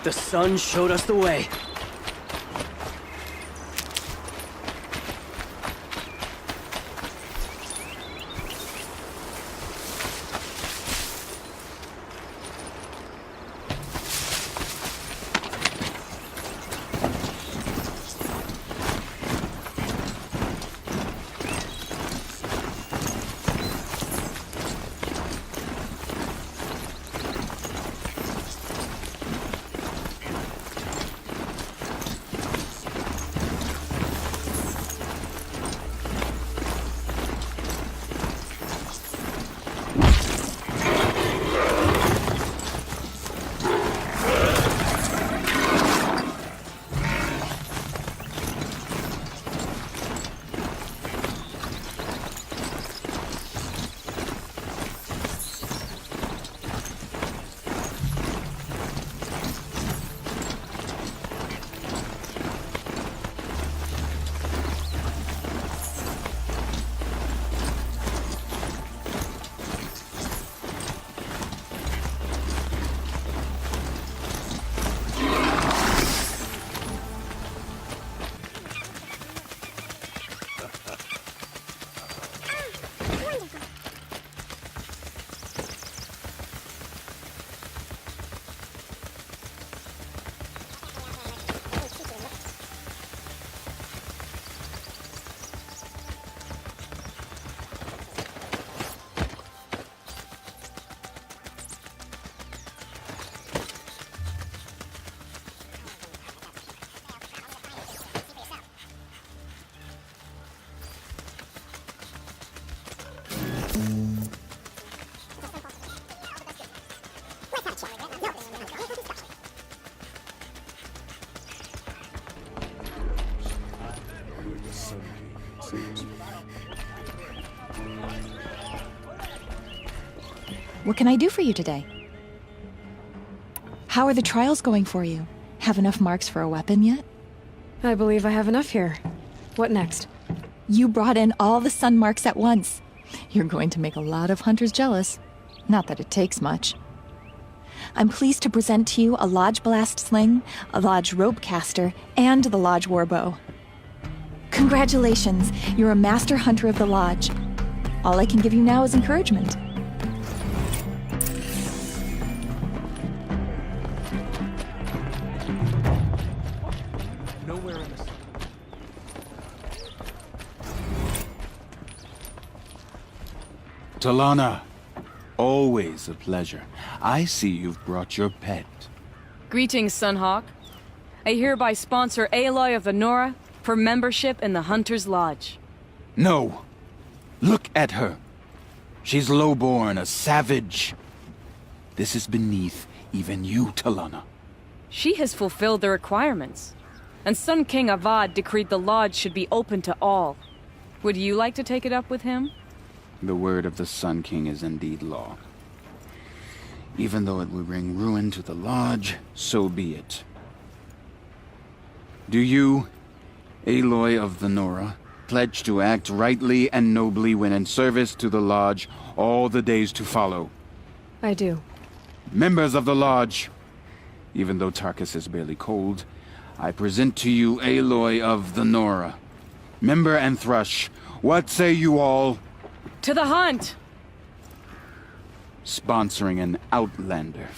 The sun showed us the way. What can I do for you today? How are the trials going for you? Have enough marks for a weapon yet? I believe I have enough here. What next? You brought in all the sun marks at once. You're going to make a lot of hunters jealous. Not that it takes much. I'm pleased to present to you a Lodge Blast Sling, a Lodge Rope Caster, and the Lodge Warbow. Congratulations, you're a master hunter of the Lodge. All I can give you now is encouragement. Nowhere in the... Talana, always a pleasure. I see you've brought your pet. Greetings, Sunhawk. I hereby sponsor Aloy of the Nora for membership in the Hunter's Lodge. No! Look at her! She's lowborn, a savage. This is beneath even you, Talana. She has fulfilled the requirements, and Sun King Avad decreed the Lodge should be open to all. Would you like to take it up with him? The word of the Sun King is indeed law. Even though it would bring ruin to the Lodge, so be it. Do you, Aloy of the Nora, pledge to act rightly and nobly when in service to the Lodge all the days to follow? I do. Members of the Lodge, even though Tarkus is barely cold, I present to you Aloy of the Nora. Member and Thrush, what say you all? To the hunt! Sponsoring an outlander.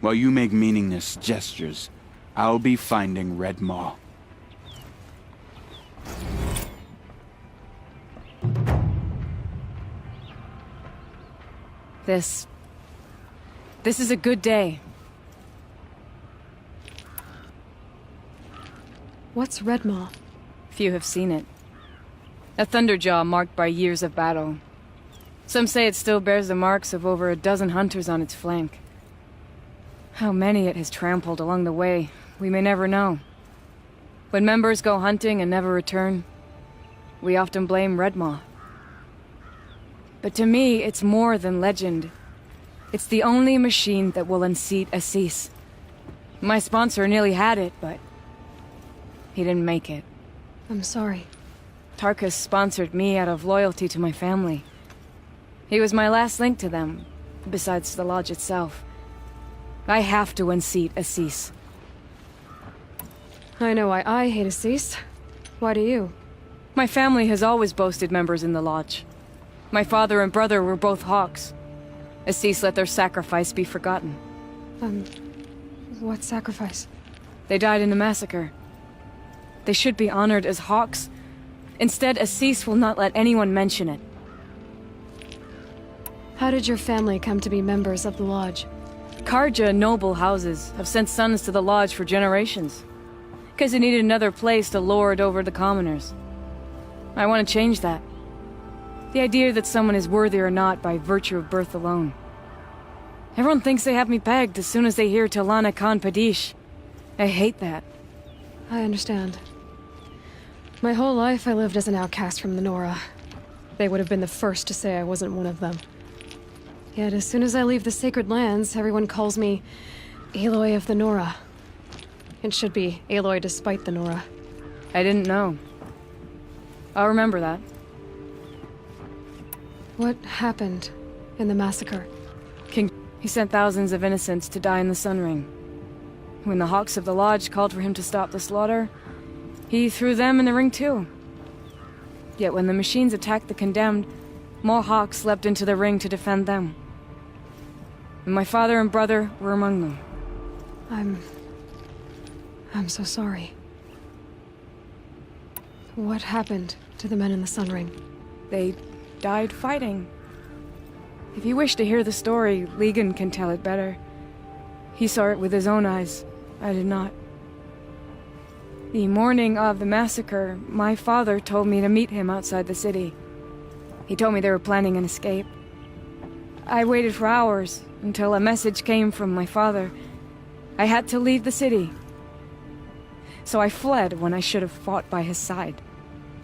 While you make meaningless gestures, I'll be finding Red Maw. This is a good day. What's Redmaw? Few have seen it. A Thunderjaw marked by years of battle. Some say it still bears the marks of over a dozen hunters on its flank. How many it has trampled along the way, we may never know. When members go hunting and never return, we often blame Redmaw. But to me, it's more than legend. It's the only machine that will unseat Assis. My sponsor nearly had it, but he didn't make it. I'm sorry. Tarkus sponsored me out of loyalty to my family. He was my last link to them, besides the Lodge itself. I have to unseat Assis. I know why I hate Assis. Why do you? My family has always boasted members in the Lodge. My father and brother were both Hawks. Assis let their sacrifice be forgotten. What sacrifice? They died in a massacre. They should be honored as Hawks. Instead, Assis will not let anyone mention it. How did your family come to be members of the Lodge? Karja noble houses have sent sons to the Lodge for generations. Because they needed another place to lord over the commoners. I want to change that. The idea that someone is worthy or not by virtue of birth alone. Everyone thinks they have me pegged as soon as they hear Talana Khan Padish. I hate that. I understand. My whole life I lived as an outcast from the Nora. They would have been the first to say I wasn't one of them. Yet as soon as I leave the Sacred Lands, everyone calls me Aloy of the Nora. It should be Aloy despite the Nora. I didn't know. I'll remember that. What happened in the massacre? He sent thousands of innocents to die in the Sun Ring. When the Hawks of the Lodge called for him to stop the slaughter, he threw them in the ring too. Yet when the machines attacked the condemned, more Hawks leapt into the ring to defend them. And my father and brother were among them. I'm so sorry. What happened to the men in the Sun Ring? They died fighting. If you wish to hear the story, Legan can tell it better. He saw it with his own eyes. I did not. The morning of the massacre, my father told me to meet him outside the city. He told me they were planning an escape. I waited for hours until a message came from my father. I had to leave the city. So I fled when I should have fought by his side.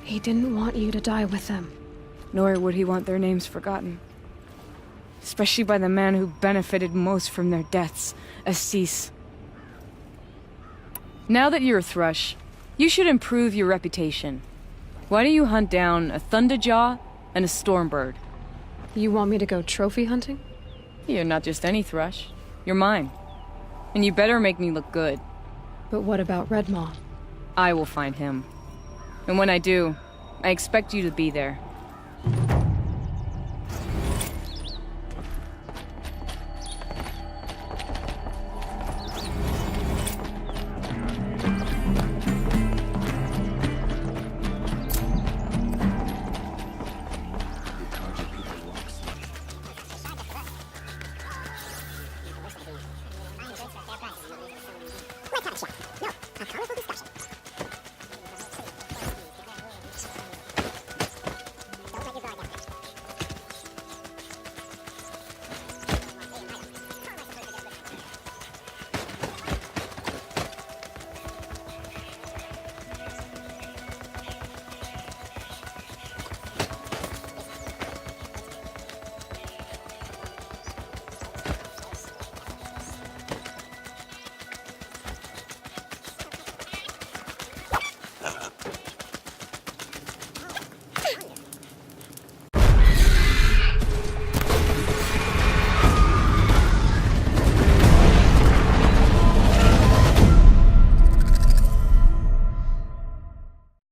He didn't want you to die with them. Nor would he want their names forgotten. Especially by the man who benefited most from their deaths, Assis. Now that you're a Thrush, you should improve your reputation. Why don't you hunt down a Thunderjaw and a Stormbird? You want me to go trophy hunting? You're not just any thrush. You're mine. And you better make me look good. But what about Redmaw? I will find him. And when I do, I expect you to be there.